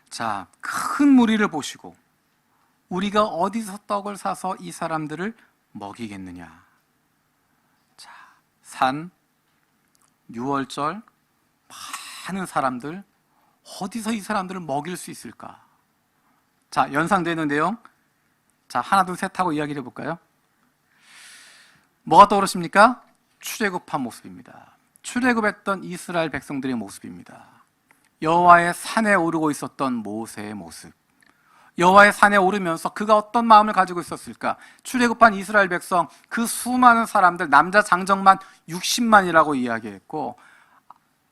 자, 큰 무리를 보시고 우리가 어디서 떡을 사서 이 사람들을 먹이겠느냐. 자, 산, 6월절, 많은 사람들, 어디서 이 사람들을 먹일 수 있을까? 자, 연상되는 내용. 자, 하나, 둘, 셋 하고 이야기를 해볼까요? 뭐가 떠오르십니까? 출애굽한 모습입니다. 출애굽했던 이스라엘 백성들의 모습입니다. 여호와의 산에 오르고 있었던 모세의 모습. 여호와의 산에 오르면서 그가 어떤 마음을 가지고 있었을까? 출애굽한 이스라엘 백성, 그 수많은 사람들, 남자 장정만 60만이라고 이야기했고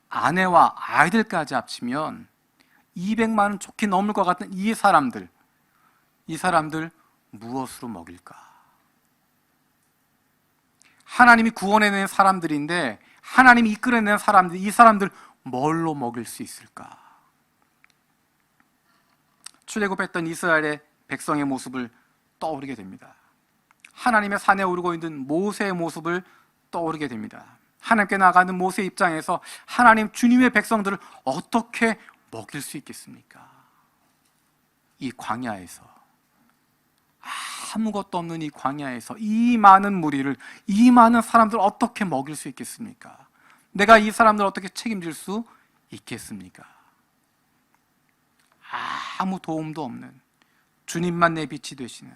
아내와 아이들까지 합치면 200만은 좋게 넘을 것 같은 이 사람들 무엇으로 먹일까? 하나님이 구원해낸 사람들인데 하나님이 이끌어낸 사람들, 이 사람들 뭘로 먹일 수 있을까? 출애굽했던 이스라엘의 백성의 모습을 떠오르게 됩니다. 하나님의 산에 오르고 있는 모세의 모습을 떠오르게 됩니다. 하나님께 나가는 모세 입장에서 하나님 주님의 백성들을 어떻게 먹일 수 있겠습니까? 이 광야에서, 아무것도 없는 이 광야에서 이 많은 무리를, 이 많은 사람들을 어떻게 먹일 수 있겠습니까? 내가 이 사람들을 어떻게 책임질 수 있겠습니까? 아무 도움도 없는, 주님만 내 빛이 되시는,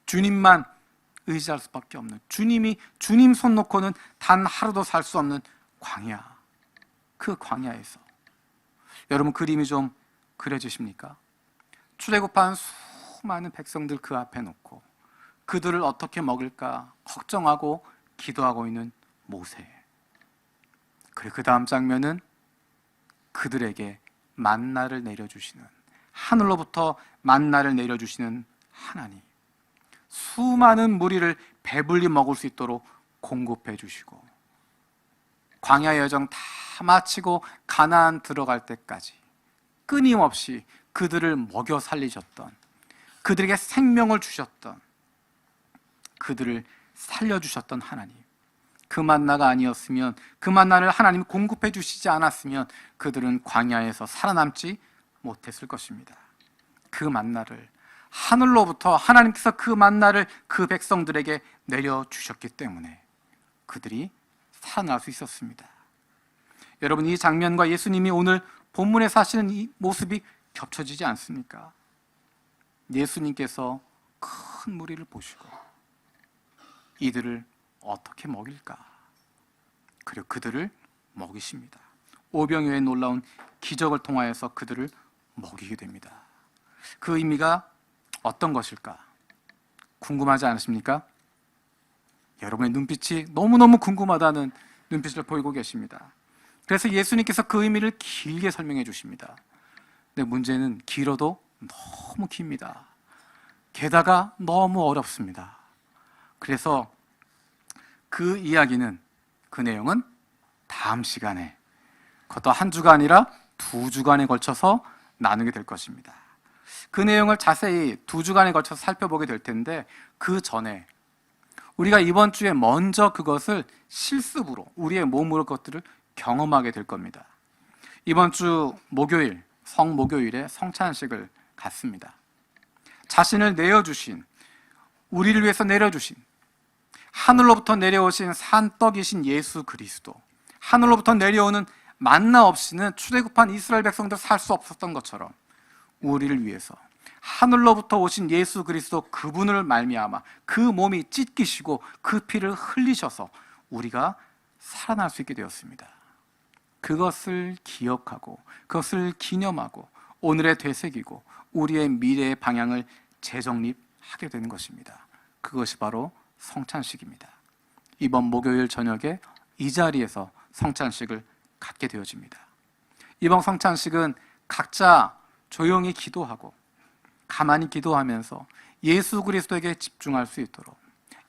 주님만 의지할 수밖에 없는, 주님 손 놓고는 단 하루도 살 수 없는 광야. 그 광야에서 여러분 그림이 좀 그려지십니까? 출애굽한 수많은 백성들 그 앞에 놓고 그들을 어떻게 먹을까 걱정하고 기도하고 있는 모세. 그리고 그 다음 장면은 그들에게 만나를 내려주시는, 하늘로부터 만나를 내려주시는 하나님. 수많은 무리를 배불리 먹을 수 있도록 공급해 주시고 광야 여정 다 마치고 가나안 들어갈 때까지 끊임없이 그들을 먹여 살리셨던, 그들에게 생명을 주셨던, 그들을 살려주셨던 하나님. 그 만나가 아니었으면, 그 만나를 하나님이 공급해 주시지 않았으면 그들은 광야에서 살아남지 못했을 것입니다. 그 만나를, 하늘로부터 하나님께서 그 만나를 그 백성들에게 내려주셨기 때문에 그들이 살아날 수 있었습니다. 여러분, 이 장면과 예수님이 오늘 본문에 사시는 이 모습이 겹쳐지지 않습니까? 예수님께서 큰 무리를 보시고 이들을 어떻게 먹일까? 그리고 그들을 먹이십니다. 오병이어의 놀라운 기적을 통하여서 그들을 먹이게 됩니다. 그 의미가 어떤 것일까? 궁금하지 않으십니까? 여러분의 눈빛이 너무너무 궁금하다는 눈빛을 보이고 계십니다. 그래서 예수님께서 그 의미를 길게 설명해 주십니다. 근데 문제는 길어도 너무 깁니다. 게다가 너무 어렵습니다. 그래서 그 이야기는, 그 내용은 다음 시간에, 그것도 한 주가 아니라 2주간에 걸쳐서 나누게 될 것입니다. 그 내용을 자세히 2주간에 걸쳐서 살펴보게 될 텐데, 그 전에 우리가 이번 주에 먼저 그것을 실습으로, 우리의 몸으로 그것들을 경험하게 될 겁니다. 이번 주 목요일, 성목요일에 성찬식을 갖습니다. 자신을 내어주신, 우리를 위해서 내려주신, 하늘로부터 내려오신 산떡이신 예수 그리스도, 하늘로부터 내려오는 만나 없이는 출애굽한 이스라엘 백성들 살 수 없었던 것처럼 우리를 위해서 하늘로부터 오신 예수 그리스도, 그분을 말미암아 그 몸이 찢기시고 그 피를 흘리셔서 우리가 살아날 수 있게 되었습니다. 그것을 기억하고 그것을 기념하고 오늘에 되새기고 우리의 미래의 방향을 재정립하게 되는 것입니다. 그것이 바로 성찬식입니다. 이번 목요일 저녁에 이 자리에서 성찬식을 갖게 되어집니다. 이번 성찬식은 각자 조용히 기도하고 가만히 기도하면서 예수 그리스도에게 집중할 수 있도록,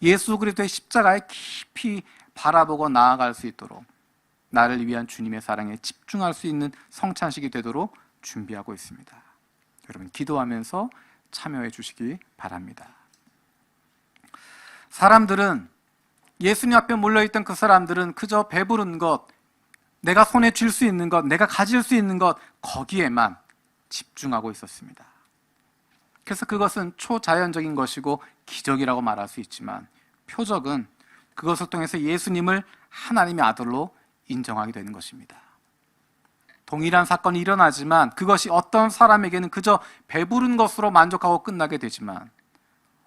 예수 그리스도의 십자가에 깊이 바라보고 나아갈 수 있도록, 나를 위한 주님의 사랑에 집중할 수 있는 성찬식이 되도록 준비하고 있습니다. 여러분, 기도하면서 참여해 주시기 바랍니다. 사람들은, 예수님 앞에 몰려있던 그 사람들은 그저 배부른 것, 내가 손에 쥘 수 있는 것, 내가 가질 수 있는 것, 거기에만 집중하고 있었습니다. 그래서 그것은 초자연적인 것이고 기적이라고 말할 수 있지만, 표적은 그것을 통해서 예수님을 하나님의 아들로 인정하게 되는 것입니다. 동일한 사건이 일어나지만 그것이 어떤 사람에게는 그저 배부른 것으로 만족하고 끝나게 되지만,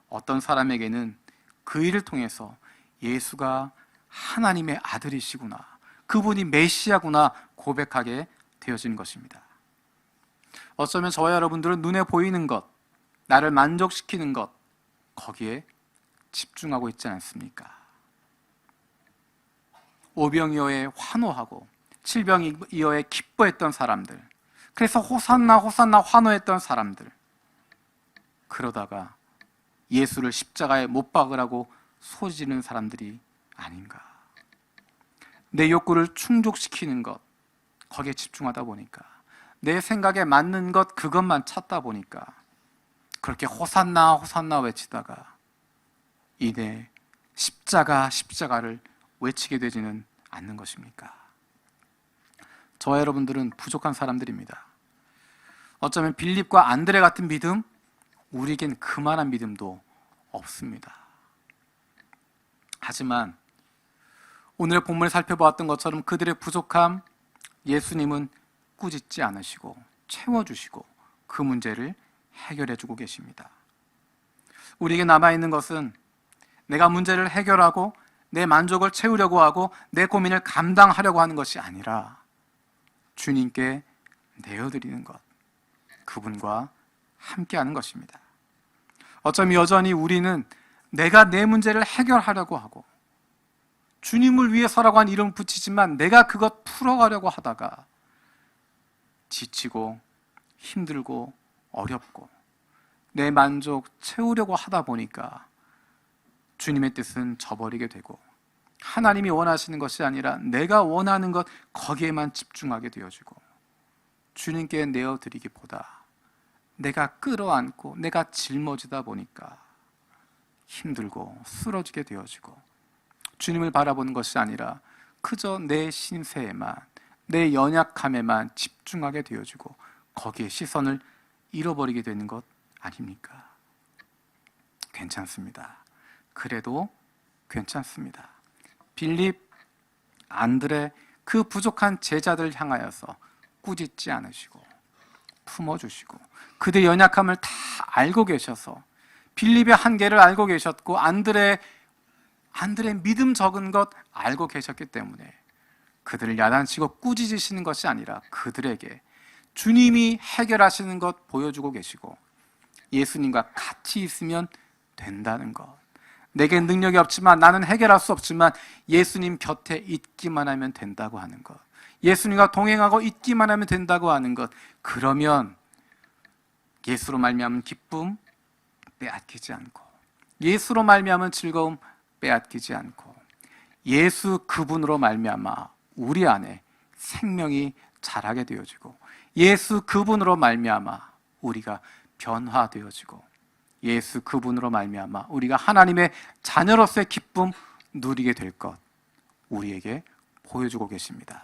어떤 사람에게는 그 일을 통해서 예수가 하나님의 아들이시구나, 그분이 메시아구나 고백하게 되어지는 것입니다. 어쩌면 저와 여러분들은 눈에 보이는 것, 나를 만족시키는 것, 거기에 집중하고 있지 않습니까? 오병이어에 환호하고 칠병이어에 기뻐했던 사람들, 그래서 호산나 호산나 환호했던 사람들, 그러다가 예수를 십자가에 못 박으라고 소리지르는 사람들이 아닌가. 내 욕구를 충족시키는 것, 거기에 집중하다 보니까, 내 생각에 맞는 것, 그것만 찾다 보니까 그렇게 호산나 호산나 외치다가 이내 십자가를 외치게 되지는 않는 것입니까? 저와 여러분들은 부족한 사람들입니다. 어쩌면 빌립과 안드레 같은 믿음, 우리에겐 그만한 믿음도 없습니다. 하지만 오늘의 본문을 살펴보았던 것처럼 그들의 부족함, 예수님은 꾸짖지 않으시고 채워주시고 그 문제를 해결해주고 계십니다. 우리에게 남아있는 것은 내가 문제를 해결하고 내 만족을 채우려고 하고 내 고민을 감당하려고 하는 것이 아니라 주님께 내어드리는 것, 그분과 함께하는 것입니다. 어쩌면 여전히 우리는 내가 내 문제를 해결하려고 하고 주님을 위해서라고 한 이름 붙이지만 내가 그것 풀어가려고 하다가 지치고 힘들고 어렵고 내 만족 채우려고 하다 보니까 주님의 뜻은 저버리게 되고 하나님이 원하시는 것이 아니라 내가 원하는 것, 거기에만 집중하게 되어지고 주님께 내어드리기보다 내가 끌어안고 내가 짊어지다 보니까 힘들고 쓰러지게 되어지고 주님을 바라보는 것이 아니라 그저 내 신세에만, 내 연약함에만 집중하게 되어지고 거기에 시선을 잃어버리게 되는 것 아닙니까? 괜찮습니다. 그래도 괜찮습니다. 빌립, 안드레, 그 부족한 제자들 향하여서 꾸짖지 않으시고 품어주시고 그들의 연약함을 다 알고 계셔서 빌립의 한계를 알고 계셨고 안드레의 믿음 적은 것 알고 계셨기 때문에 그들을 야단치고 꾸짖으시는 것이 아니라 그들에게 주님이 해결하시는 것 보여주고 계시고 예수님과 같이 있으면 된다는 것, 내게 능력이 없지만 나는 해결할 수 없지만 예수님 곁에 있기만 하면 된다고 하는 것, 예수님과 동행하고 있기만 하면 된다고 하는 것, 그러면 예수로 말미암은 기쁨 빼앗기지 않고 예수로 말미암은 즐거움 빼앗기지 않고 예수 그분으로 말미암아 우리 안에 생명이 자라게 되어지고 예수 그분으로 말미암아 우리가 변화되어지고 예수 그분으로 말미암아 우리가 하나님의 자녀로서의 기쁨 누리게 될 것 우리에게 보여주고 계십니다.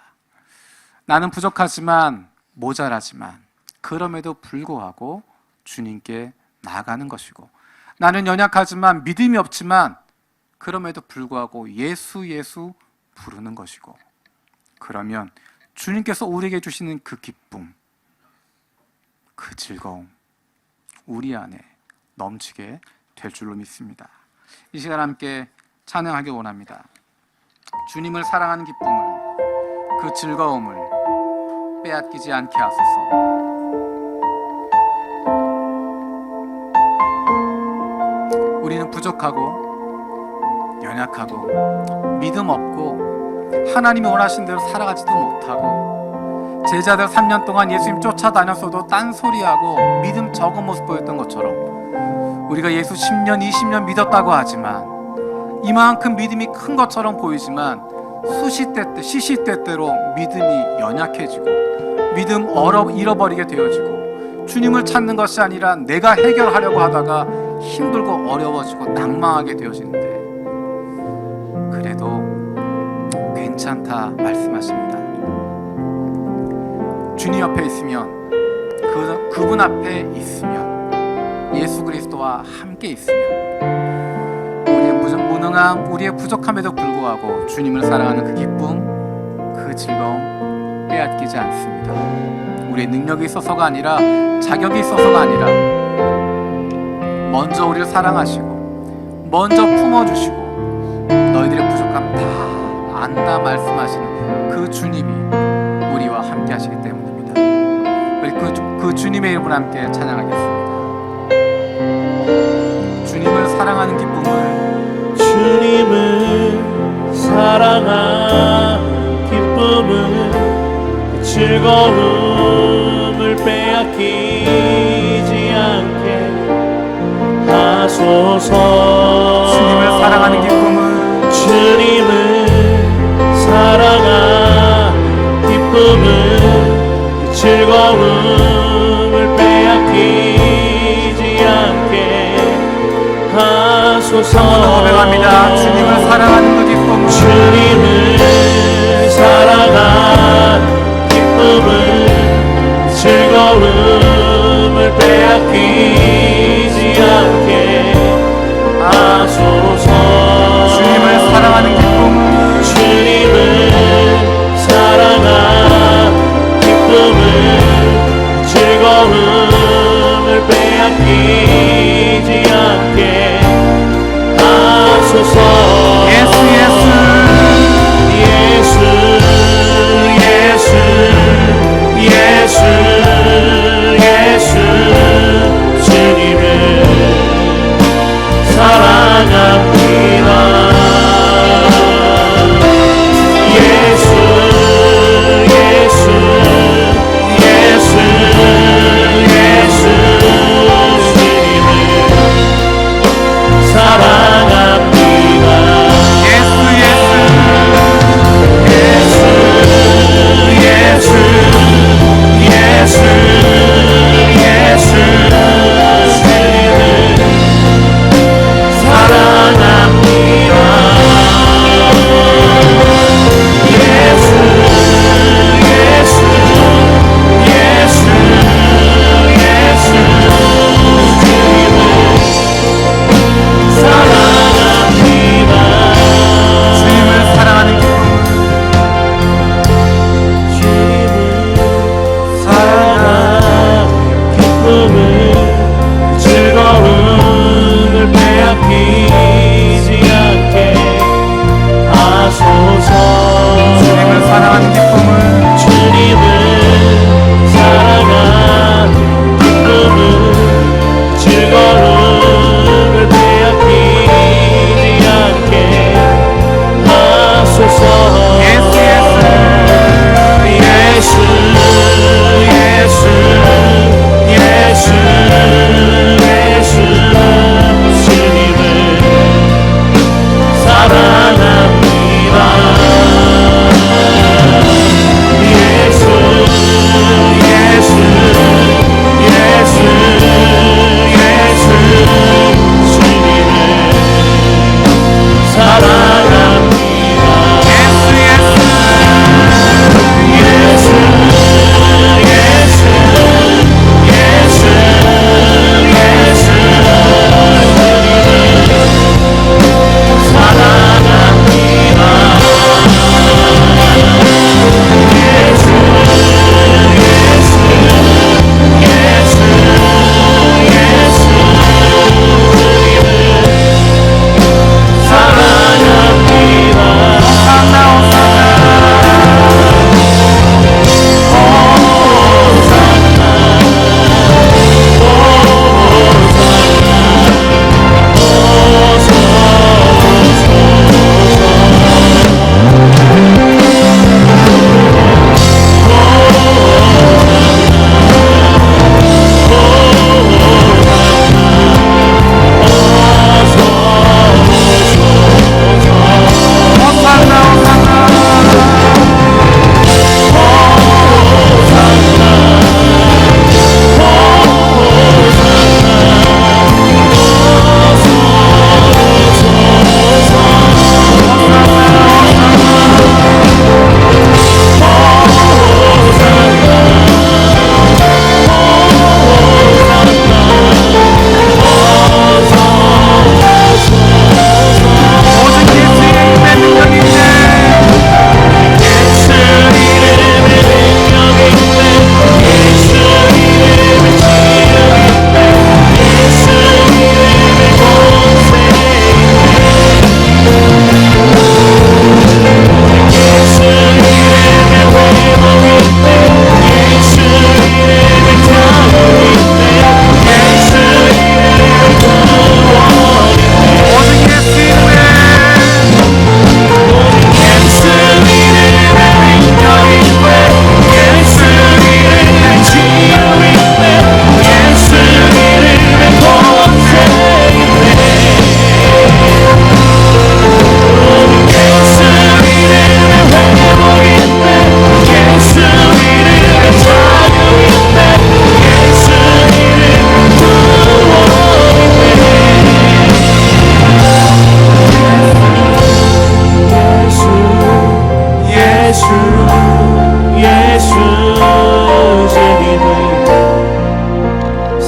나는 부족하지만 모자라지만 그럼에도 불구하고 주님께 나아가는 것이고 나는 연약하지만 믿음이 없지만 그럼에도 불구하고 예수 부르는 것이고 그러면 주님께서 우리에게 주시는 그 기쁨, 그 즐거움 우리 안에 넘치게 될 줄로 믿습니다. 이 시간 함께 찬양하기 원합니다. 주님을 사랑하는 기쁨을, 그 즐거움을 빼앗기지 않게 하소서. 우리는 부족하고 연약하고 믿음 없고 하나님이 원하신 대로 살아가지도 못하고 제자들 3년 동안 예수님 쫓아다녔어도 딴소리하고 믿음 적은 모습 보였던 것처럼 우리가 예수 10년, 20년 믿었다고 하지만 이만큼 믿음이 큰 것처럼 보이지만 시시때때로 믿음이 연약해지고 믿음 잃어버리게 되어지고 주님을 찾는 것이 아니라 내가 해결하려고 하다가 힘들고 어려워지고 낭망하게 되어지는데 그래도 괜찮다 말씀하십니다. 주님 옆에 있으면 그분 앞에 있으면 예수 그리스도와 함께 있으면 우리의 무능함, 우리의 부족함에도 불구하고 주님을 사랑하는 그 기쁨, 그 즐거움 빼앗기지 않습니다. 우리의 능력이 있어서가 아니라 자격이 있어서가 아니라 먼저 우리를 사랑하시고 먼저 품어주시고 너희들의 부족함 다 안다 말씀하시는 그 주님이 우리와 함께 하시기 때문입니다. 우리 그 주님의 이름으로 함께 찬양하겠습니다. 주님을 사랑하는 기쁨을, 주님을 사랑하는 기쁨을, 즐거움을 빼앗기지 않게 하소서. 주님을 사랑하는 기쁨을, 주님을 사랑하는 기쁨을, 즐거움을 빼앗기지 않게 하소서. 고백합니다. 주님을 사랑하는 그 기쁨을, 주님을 사랑하는 기쁨을, 즐거움을 빼앗기지 않게 하소서. 주님을 사랑하는 기쁨을, 주님을 사랑하는 기쁨을, 즐거움을 빼앗기지 않게 하소서. 예수 예수 예수 예수 예수 예수 주님을 사랑합니다. 예수 예수 예수 예수 주님을 사랑합니다. 예수 예수 예수 예수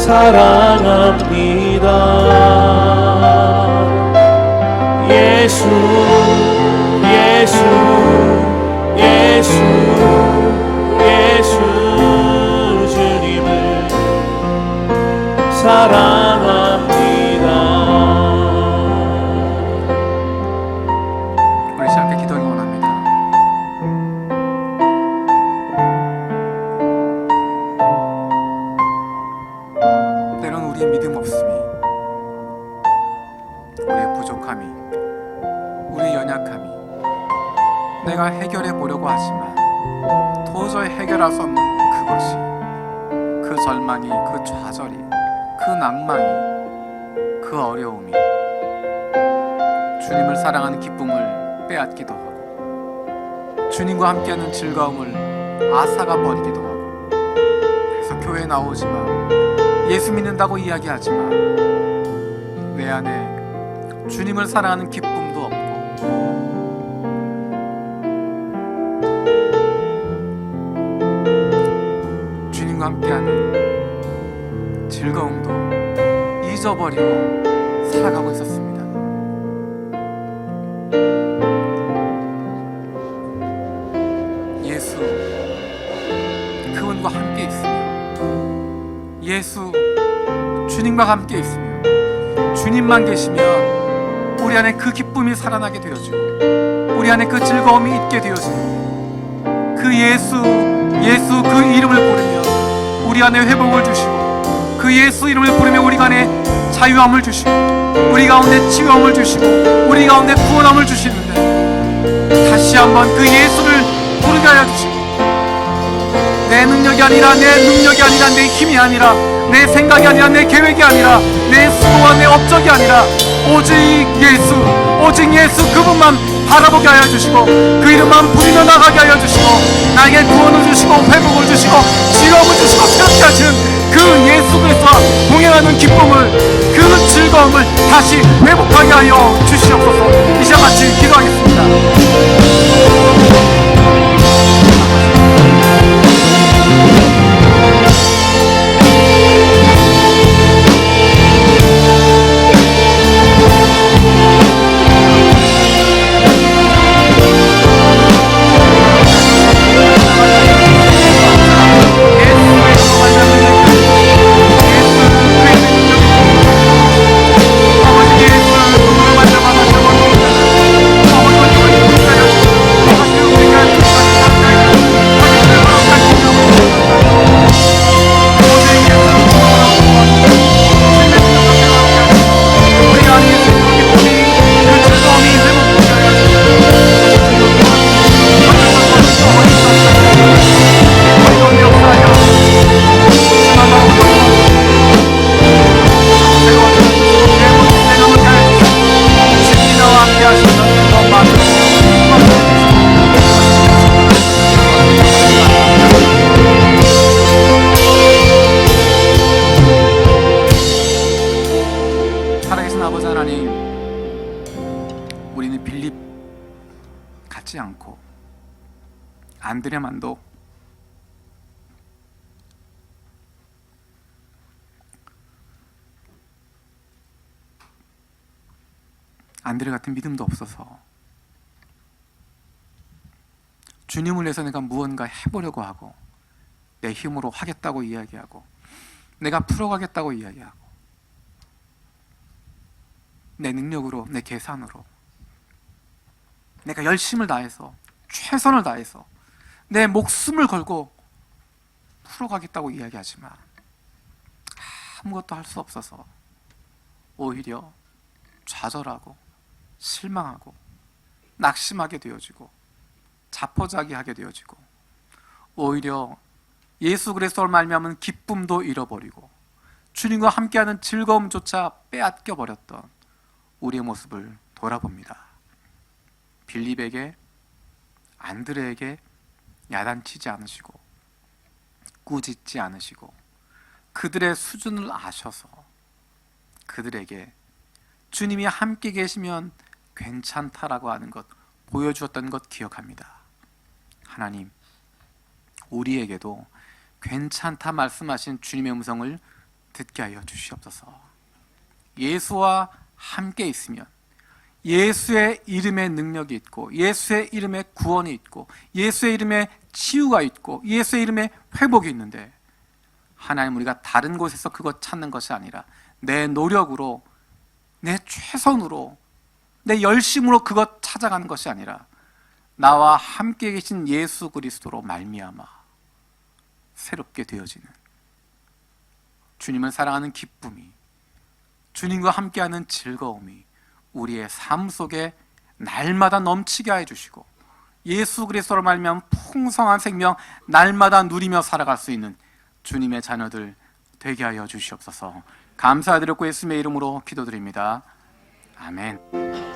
사랑합니다. 예수 예수 예수 예수 주님을 사랑합니다. 우리 함께 기도하기 원합니다. 때로는 우리의 믿음 없음이, 우리의 부족함이, 우리의 연약함이 내가 해결해 보려고 하지만 도저히 해결할 수 없는 그것이, 그 절망이, 그 좌절이, 그 낭만이, 그 어려움이 주님을 사랑하는 기쁨을 빼앗기도 하고 주님과 함께하는 즐거움을 앗아가 버리기도 하고, 그래서 교회에 나오지만 예수 믿는다고 이야기하지만 내 안에 주님을 사랑하는 기쁨도 없고 주님과 함께하는 즐거움도 잊어버리고 살아가고 있었습니다. 예수, 그분과 함께 있으며, 예수, 주님과 함께 있으며, 주님만 계시면 우리 안에 그 기쁨이 살아나게 되어지고 우리 안에 그 즐거움이 있게 되어지고, 그 예수 그 이름을 부르며 우리 안에 회복을 주시고, 그 예수 이름을 부르며 우리 안에 자유함을 주시고, 우리 가운데 치유함을 주시고, 우리 가운데 구원함을 주시는데, 다시 한번 그 예수를 부르게 하여 주시고, 내 능력이 아니라, 내 능력이 아니라, 내 힘이 아니라, 내 생각이 아니라, 내 계획이 아니라, 내 수고와 내 업적이 아니라 오직 예수 그분만 바라보게 하여 주시고, 그 이름만 부리며 나가게 하여 주시고, 나에게 구원을 주시고 회복을 주시고 즐거움을 주시고 새롭게 하시는 그 예수 그리스도와 동행하는 기쁨을, 그 즐거움을 다시 회복하게 하여 주시옵소서. 이 시간 같이 기도하겠습니다. 살아계신 아버지 하나님, 우리는 빌립 같지 않고 안드레만도 안드레 같은 믿음도 없어서 주님을 위해서 내가 무언가 해보려고 하고, 내 힘으로 하겠다고 이야기하고, 내가 풀어가겠다고 이야기하고, 내 능력으로, 내 계산으로, 내가 열심을 다해서, 최선을 다해서, 내 목숨을 걸고 풀어가겠다고 이야기하지만 아무것도 할 수 없어서 오히려 좌절하고 실망하고 낙심하게 되어지고 자포자기하게 되어지고, 오히려 예수 그리스도를 말미암은 기쁨도 잃어버리고 주님과 함께하는 즐거움조차 빼앗겨 버렸던 우리의 모습을 돌아봅니다. 빌립에게, 안드레에게 야단치지 않으시고 꾸짖지 않으시고 그들의 수준을 아셔서 그들에게 주님이 함께 계시면 괜찮다라고 하는 것 보여주었던 것 기억합니다. 하나님, 우리에게도 괜찮다 말씀하신 주님의 음성을 듣게 하여 주시옵소서. 예수와 함께 있으면 예수의 이름에 능력이 있고, 예수의 이름에 구원이 있고, 예수의 이름에 치유가 있고, 예수의 이름에 회복이 있는데, 하나님, 우리가 다른 곳에서 그것 찾는 것이 아니라 내 노력으로, 내 최선으로, 내 열심으로 그것 찾아가는 것이 아니라 나와 함께 계신 예수 그리스도로 말미암아 새롭게 되어지는 주님을 사랑하는 기쁨이, 주님과 함께하는 즐거움이 우리의 삶 속에 날마다 넘치게 해 주시고, 예수 그리스도로 말미암아 풍성한 생명 날마다 누리며 살아갈 수 있는 주님의 자녀들 되게 하여 주시옵소서. 감사드렸고 예수님의 이름으로 기도드립니다. 아멘.